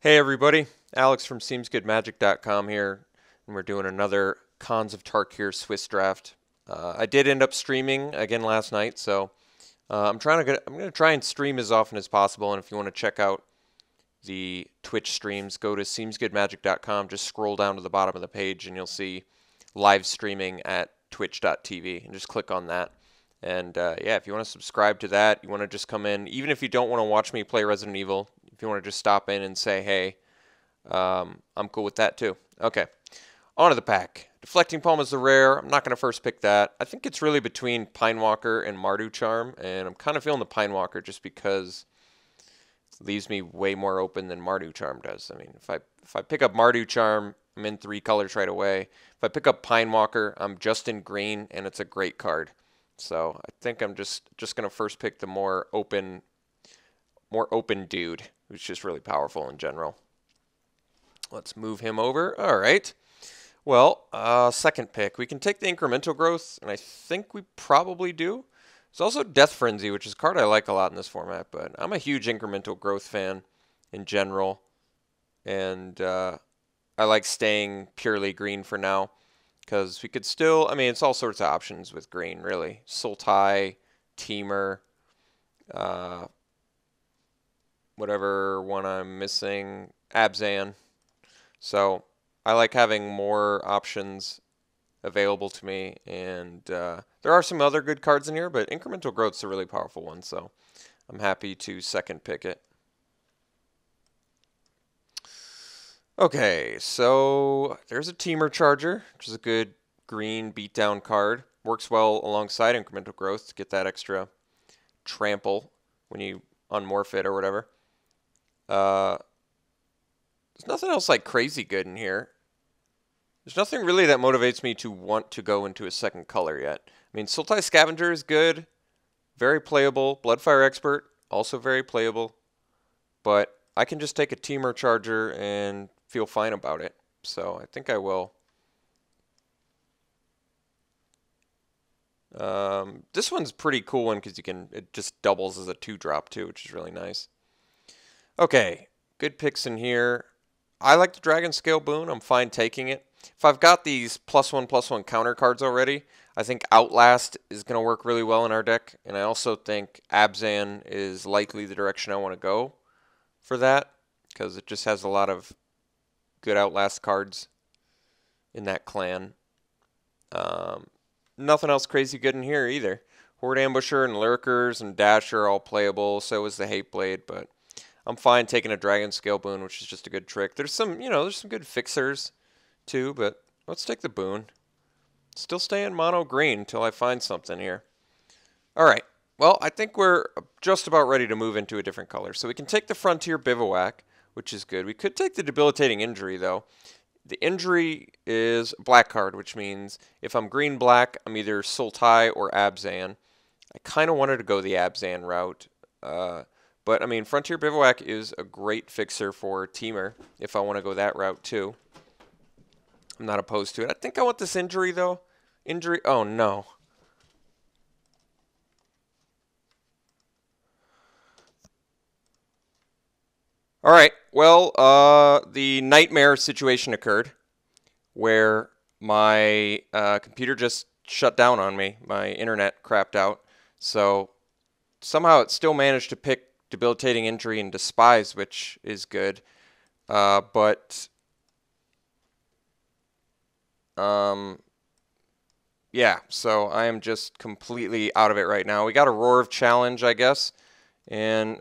Hey everybody, Alex from SeemsGoodMagic.com here, and we're doing another Khans of Tarkir Swiss draft. I did end up streaming again last night, so I'm going to try and stream as often as possible. And if you want to check out the Twitch streams, go to SeemsGoodMagic.com. Just scroll down to the bottom of the page, and you'll see live streaming at Twitch.tv, and just click on that. And yeah, if you want to subscribe to that, you want to just come in, even if you don't want to watch me play Resident Evil, if you want to just stop in and say, hey, I'm cool with that too. Okay, on to the pack. Deflecting Palm is the rare. I'm not going to first pick that. I think it's really between Pinewalker and Mardu Charm, and I'm kind of feeling the Pinewalker just because it leaves me way more open than Mardu Charm does. I mean, if I pick up Mardu Charm, I'm in 3 colors right away. If I pick up Pinewalker, I'm just in green, and it's a great card. So I think I'm just going to first pick the more open dude, who's just really powerful in general. Let's move him over. All right. Well, second pick. We can take the incremental growth, and I think we probably do. There's also Death Frenzy, which is a card I like a lot in this format, but I'm a huge incremental growth fan in general, and I like staying purely green for now. Because we could still, I mean, it's all sorts of options with green, really. Sultai, Teamer, whatever one I'm missing, Abzan. So I like having more options available to me. And there are some other good cards in here, but Incremental Growth's a really powerful one. So I'm happy to second pick it. Okay, so there's a Teamer Charger, which is a good green beatdown card. Works well alongside Incremental Growth to get that extra trample when you unmorph it or whatever. There's nothing else like crazy good in here. There's nothing really that motivates me to want to go into a second color yet. I mean, Sultai Scavenger is good, very playable. Bloodfire Expert, also very playable. But I can just take a Teamer Charger and feel fine about it. So I think I will. This one's a pretty cool one because it just doubles as a 2-drop too, which is really nice. Okay, good picks in here. I like the Dragon Scale Boon. I'm fine taking it. If I've got these +1/+1 counter cards already, I think Outlast is going to work really well in our deck. And I also think Abzan is likely the direction I want to go for that, because it just has a lot of good Outlast cards in that clan. Nothing else crazy good in here either. Horde Ambusher and Lurkers and Dasher are all playable. So is the Hate Blade, but I'm fine taking a Dragon Scale Boon, which is just a good trick. There's some, there's some good fixers too, but let's take the Boon. Still stay in mono green until I find something here. All right. Well, I think we're just about ready to move into a different color. So we can take the Frontier Bivouac, which is good. We could take the Debilitating Injury, though. The Injury is a black card, which means if I'm green-black, I'm either Sultai or Abzan. I kind of wanted to go the Abzan route. But, I mean, Frontier Bivouac is a great fixer for Teamer if I want to go that route, too. I'm not opposed to it. I think I want this Injury, though. Injury, oh, no. All right, well, the nightmare situation occurred where my computer just shut down on me. My internet crapped out. So somehow it still managed to pick Debilitating Injury and Despise, which is good. But yeah, so I am just completely out of it right now. We got a Roar of Challenge, I guess. And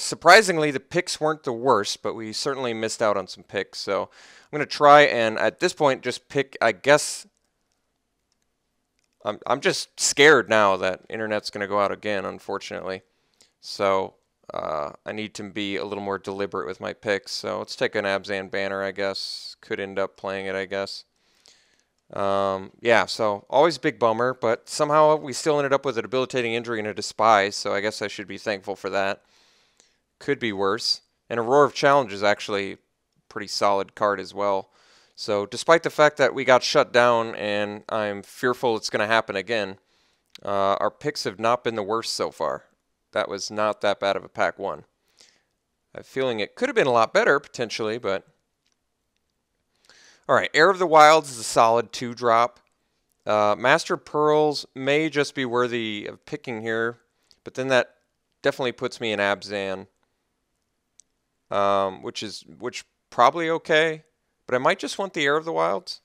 surprisingly, the picks weren't the worst, but we certainly missed out on some picks. So I'm going to try and, at this point, just pick, I guess, I'm just scared now that internet's going to go out again, unfortunately. So I need to be a little more deliberate with my picks. So let's take an Abzan Banner, I guess. Could end up playing it, I guess. Yeah, so always a big bummer, but somehow we still ended up with a Debilitating Injury and a Despise, so I guess I should be thankful for that. Could be worse. And a Roar of Challenge is actually a pretty solid card as well. So despite the fact that we got shut down and I'm fearful it's going to happen again, our picks have not been the worst so far. That was not that bad of a pack one. I have a feeling it could have been a lot better, potentially, but... Alright, Heir of the Wilds is a solid 2-drop. Master of Pearls may just be worthy of picking here, but then that definitely puts me in Abzan, which probably okay, but I might just want the Heir of the Wilds.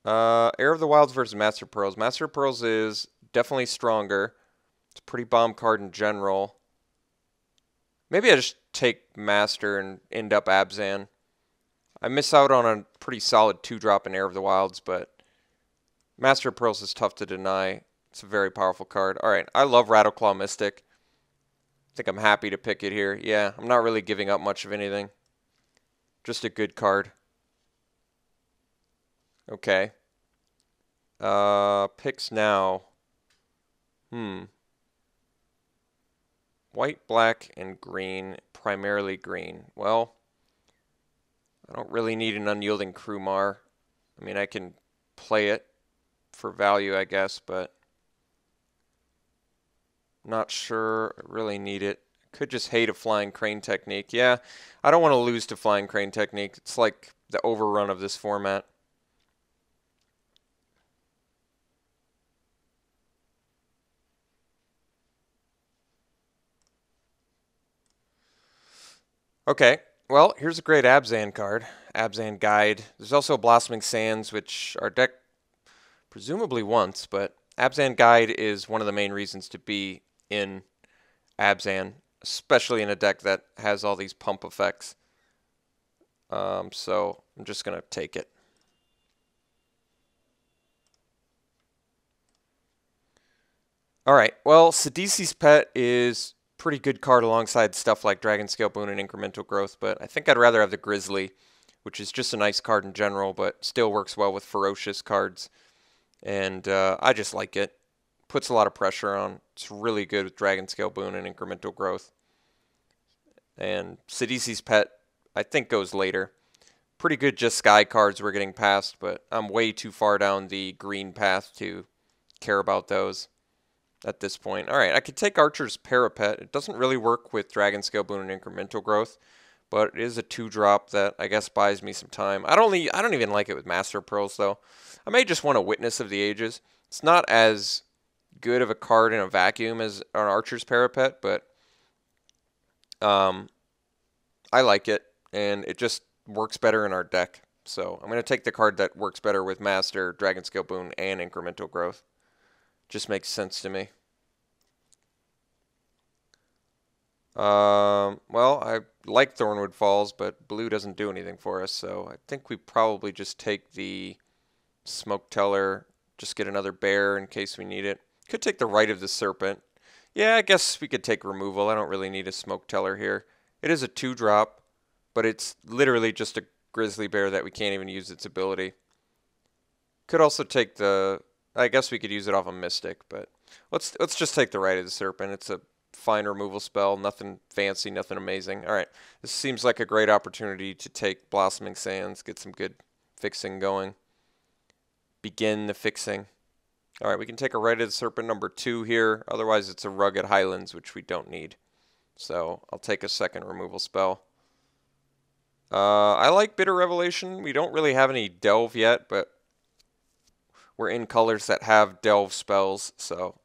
Heir of the Wilds versus Master of Pearls. Master of Pearls is definitely stronger. It's a pretty bomb card in general. Maybe I just take Master and end up Abzan. I miss out on a pretty solid 2-drop in Heir of the Wilds, but Master of Pearls is tough to deny. It's a very powerful card. Alright, I love Rattleclaw Mystic. I think I'm happy to pick it here. Yeah, I'm not really giving up much of anything. Just a good card. Okay. Picks now. White, black, and green. Primarily green. Well, I don't really need an Unyielding Krumar. I mean, I can play it for value, I guess, but not sure I really need it. Could just hate a Flying Crane Technique. Yeah, I don't want to lose to Flying Crane Technique. It's like the overrun of this format. Okay, well, here's a great Abzan card. Abzan Guide. There's also Blossoming Sands, which our deck presumably wants, but Abzan Guide is one of the main reasons to be in Abzan, especially in a deck that has all these pump effects. So I'm just going to take it. Alright, well, Sidisi's Pet is pretty good card alongside stuff like Dragon Scale Boon and Incremental Growth, but I think I'd rather have the Grizzly, which is just a nice card in general, but still works well with Ferocious cards. And I just like it. Puts a lot of pressure on. It's really good with Dragon Scale Boon and Incremental Growth. And Sidisi's Pet, I think, goes later. Pretty good just Sky cards we're getting past, but I'm way too far down the green path to care about those at this point. Alright, I could take Archer's Parapet. It doesn't really work with Dragon Scale Boon and Incremental Growth, but it is a 2-drop that I guess buys me some time. I don't even like it with Master of Pearls, though. I may just want a Witness of the Ages. It's not as good of a card in a vacuum as an Archer's Parapet, but I like it, and it just works better in our deck. So I'm going to take the card that works better with Master, Dragon Scale Boon, and Incremental Growth. Just makes sense to me. Well, I like Thornwood Falls, but blue doesn't do anything for us, so I think we probably just take the Smoke Teller, just get another bear in case we need it. Could take the Rite of the Serpent. Yeah, I guess we could take removal. I don't really need a Smoke Teller here. It is a 2-drop, but it's literally just a Grizzly Bear that we can't even use its ability. Could also take the... I guess we could use it off a Mystic, but let's just take the Rite of the Serpent. It's a fine removal spell, nothing fancy, nothing amazing. Alright, this seems like a great opportunity to take Blossoming Sands, get some good fixing going. Begin the fixing. Alright, we can take a Rite of the Serpent number 2 here, otherwise it's a Rugged Highlands, which we don't need. So I'll take a second removal spell. I like Bitter Revelation. We don't really have any Delve yet, but we're in colors that have Delve spells, so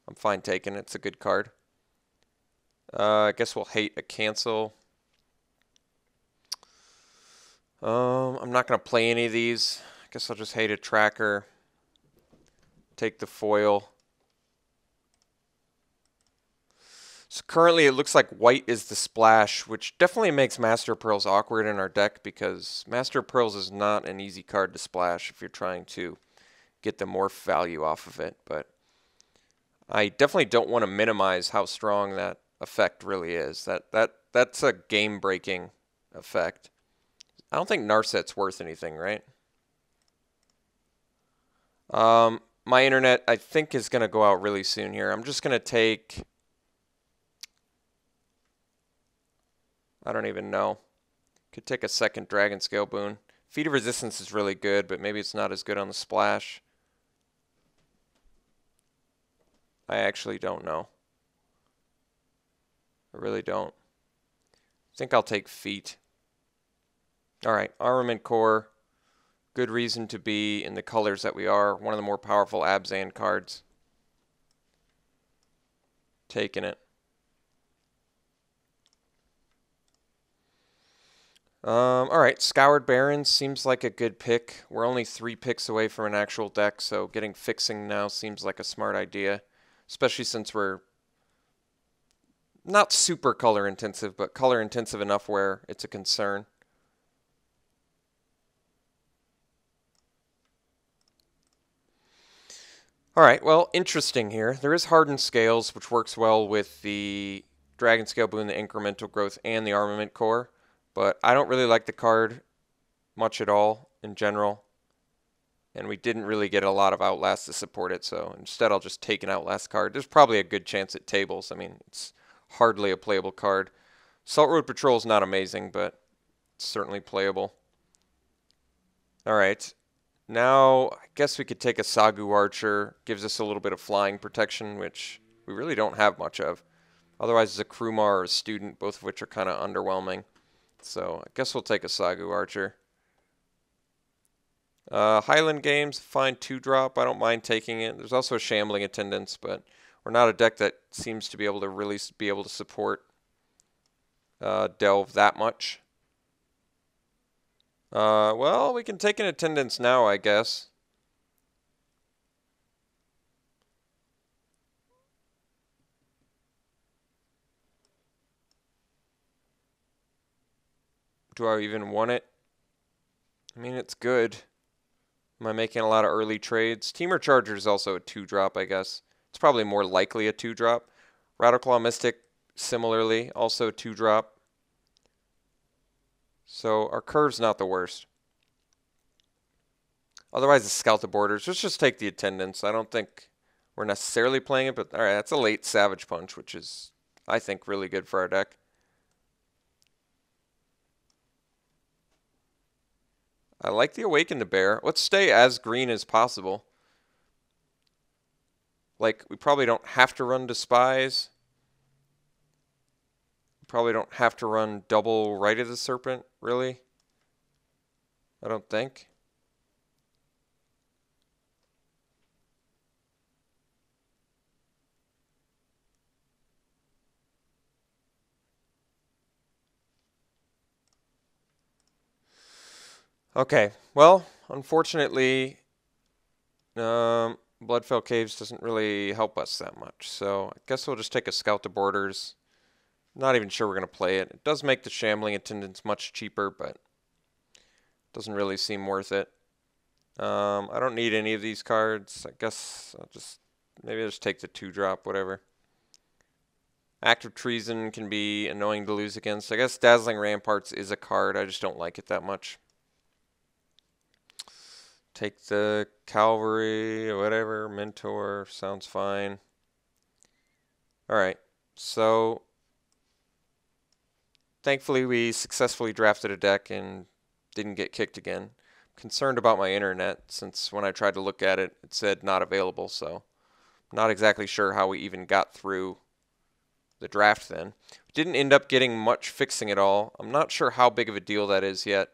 I'm fine taking it. It's a good card. I guess we'll hate a cancel. I'm not going to play any of these. I guess I'll just hate a tracker. Take the foil. So currently it looks like white is the splash, which definitely makes Master of Pearls awkward in our deck because Master of Pearls is not an easy card to splash if you're trying to get the morph value off of it. But I definitely don't want to minimize how strong that effect really is. That's a game-breaking effect. I don't think Narset's worth anything, right? My internet, I think, is going to go out really soon here. I'm just going to take... I don't even know. Could take a second Dragon Scale Boon. Feat of Resistance is really good, but maybe it's not as good on the splash. I actually don't know. I really don't. I think I'll take feet. Alright, Armament Core. Good reason to be in the colors that we are. One of the more powerful Abzan cards. Taking it. Alright, Scoured Barrens seems like a good pick. We're only 3 picks away from an actual deck, so getting fixing now seems like a smart idea. Especially since we're not super color intensive, but color intensive enough where it's a concern. Alright, well, interesting here. There is Hardened Scales, which works well with the Dragon Scale Boon, the Incremental Growth, and the Armament Core. But I don't really like the card much at all in general. And we didn't really get a lot of Outlast to support it, so instead I'll just take an Outlast card. There's probably a good chance at tables. I mean, it's hardly a playable card. Salt Road Patrol is not amazing, but it's certainly playable. Alright, now I guess we could take a Sagu Archer. Gives us a little bit of flying protection, which we really don't have much of. Otherwise, it's a Krumar or a Student, both of which are kind of underwhelming. So I guess we'll take a Sagu Archer. Highland Games, fine 2-drop. I don't mind taking it. There's also a Shambling Attendance, but we're not a deck that seems to be able to really support Delve that much. Well, we can take an Attendance now, I guess. Do I even want it? I mean, it's good. Am I making a lot of early trades? Teamer Charger is also a 2-drop, I guess. It's probably more likely a 2-drop. Radical Mystic, similarly, also 2-drop. So our curve's not the worst. Otherwise, the Scout the Borders. Let's just take the Attendance. I don't think we're necessarily playing it, but alright, that's a late Savage Punch, which is, I think, really good for our deck. I like the Awaken the Bear. Let's stay as green as possible. Like, we probably don't have to run Despise. We probably don't have to run double Rite of the Serpent, really. I don't think. Okay, well, unfortunately, Bloodfell Caves doesn't really help us that much, so I guess we'll just take a Scout to Borders. Not even sure we're going to play it. It does make the Shambling Attendance much cheaper, but doesn't really seem worth it. I don't need any of these cards. I guess I'll maybe just take the 2-drop, whatever. Act of Treason can be annoying to lose against. I guess Dazzling Ramparts is a card. I just don't like it that much. Take the Cavalry or whatever. Mentor sounds fine. Alright, so thankfully we successfully drafted a deck and didn't get kicked again. I'm concerned about my internet since when I tried to look at it, it said not available, so I'm not exactly sure how we even got through the draft then. We didn't end up getting much fixing at all. I'm not sure how big of a deal that is yet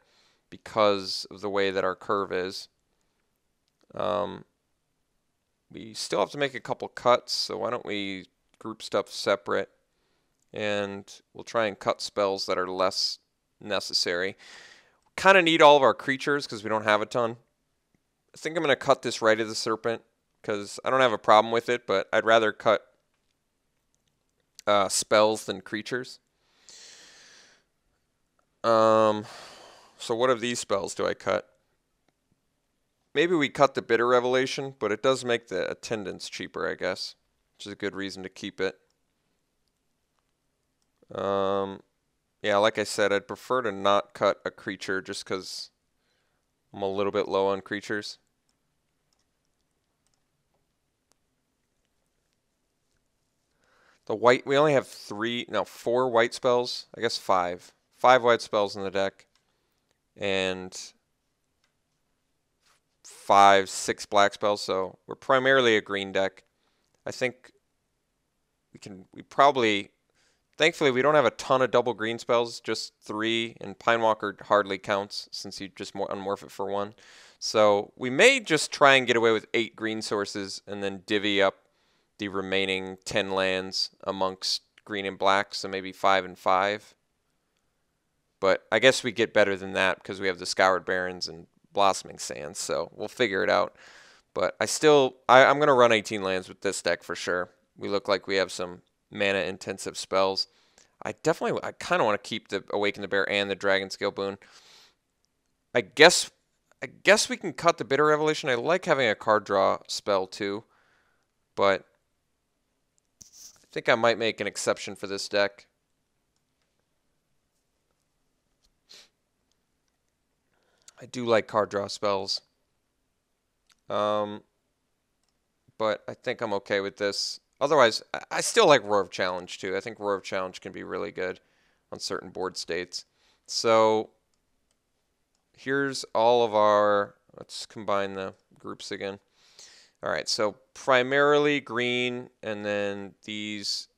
because of the way that our curve is. We still have to make a couple cuts, so why don't we group stuff separate, and we'll try and cut spells that are less necessary. Kind of need all of our creatures because we don't have a ton. I think I'm going to cut this Rite of the Serpent because I don't have a problem with it, but I'd rather cut spells than creatures. So what of these spells do I cut? Maybe we cut the Bitter Revelation, but it does make the Attendance cheaper, I guess, which is a good reason to keep it. Yeah, like I said, I'd prefer to not cut a creature just because I'm a little bit low on creatures. The white, we only have 4 white spells. I guess 5. 5 white spells in the deck. And 5, 6 black spells, so we're primarily a green deck. I think we probably Thankfully, we don't have a ton of double green spells, just 3, and Pine Walker hardly counts since you just unmorph it for 1. So we may just try and get away with 8 green sources and then divvy up the remaining 10 lands amongst green and black, so maybe 5 and 5. But I guess we get better than that because we have the Scoured Barrens and Blossoming Sands, so we'll figure it out. But I'm going to run 18 lands with this deck for sure. We look like we have some mana-intensive spells. I kind of want to keep the Awaken the Bear and the Dragon Scale Boon. I guess we can cut the Bitter Revelation. I like having a card draw spell too, but I think I might make an exception for this deck. I do like card draw spells. But I think I'm okay with this. Otherwise, I still like Roar of Challenge too. I think Roar of Challenge can be really good on certain board states. So here's all of our, let's combine the groups again. All right, so primarily green, and then these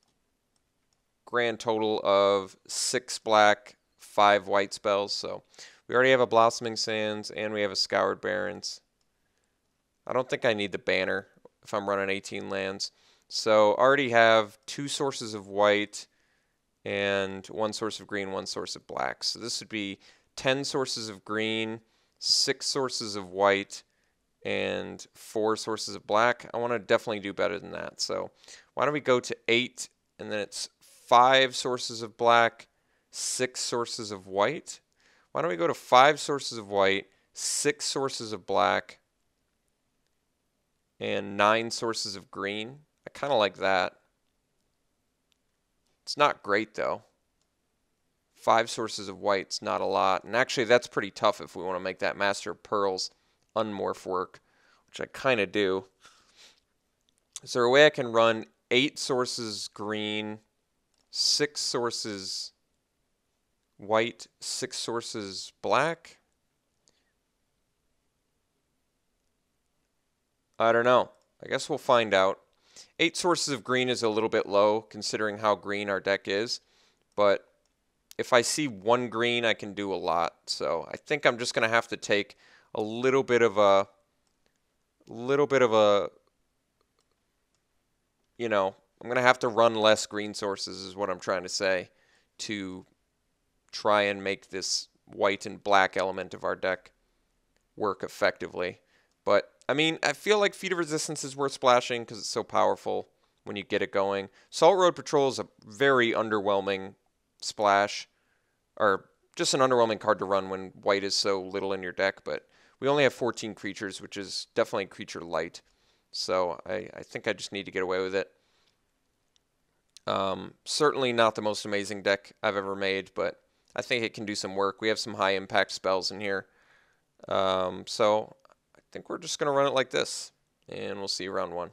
grand total of 6 black, 5 white spells. So we already have a Blossoming Sands and we have a Scoured Barrens. I don't think I need the banner if I'm running 18 lands. So already have 2 sources of white and 1 source of green, 1 source of black. So this would be 10 sources of green, 6 sources of white, and 4 sources of black. I want to definitely do better than that. So why don't we go to 8, and then it's 5 sources of black, 6 sources of white. Why don't we go to 5 sources of white, 6 sources of black, and 9 sources of green. I kind of like that. It's not great though. 5 sources of white's not a lot. And actually that's pretty tough if we want to make that Master of Pearls unmorph work, which I kind of do. Is there a way I can run 8 sources green, 6 sources white, 6 sources black? I don't know. I guess we'll find out. 8 sources of green is a little bit low considering how green our deck is, but if I see 1 green, I can do a lot. So I think I'm just going to have to take a little bit of a, you know, I'm going to have to run less green sources is what I'm trying to say to try and make this white and black element of our deck work effectively. But I mean, I feel like Feat of Resistance is worth splashing because it's so powerful when you get it going. Salt Road Patrol is a very underwhelming splash, or just an underwhelming card to run when white is so little in your deck, but we only have 14 creatures, which is definitely creature light. So I think I just need to get away with it. Certainly not the most amazing deck I've ever made, but I think it can do some work. We have some high impact spells in here. So I think we're just going to run it like this, and we'll see you round 1.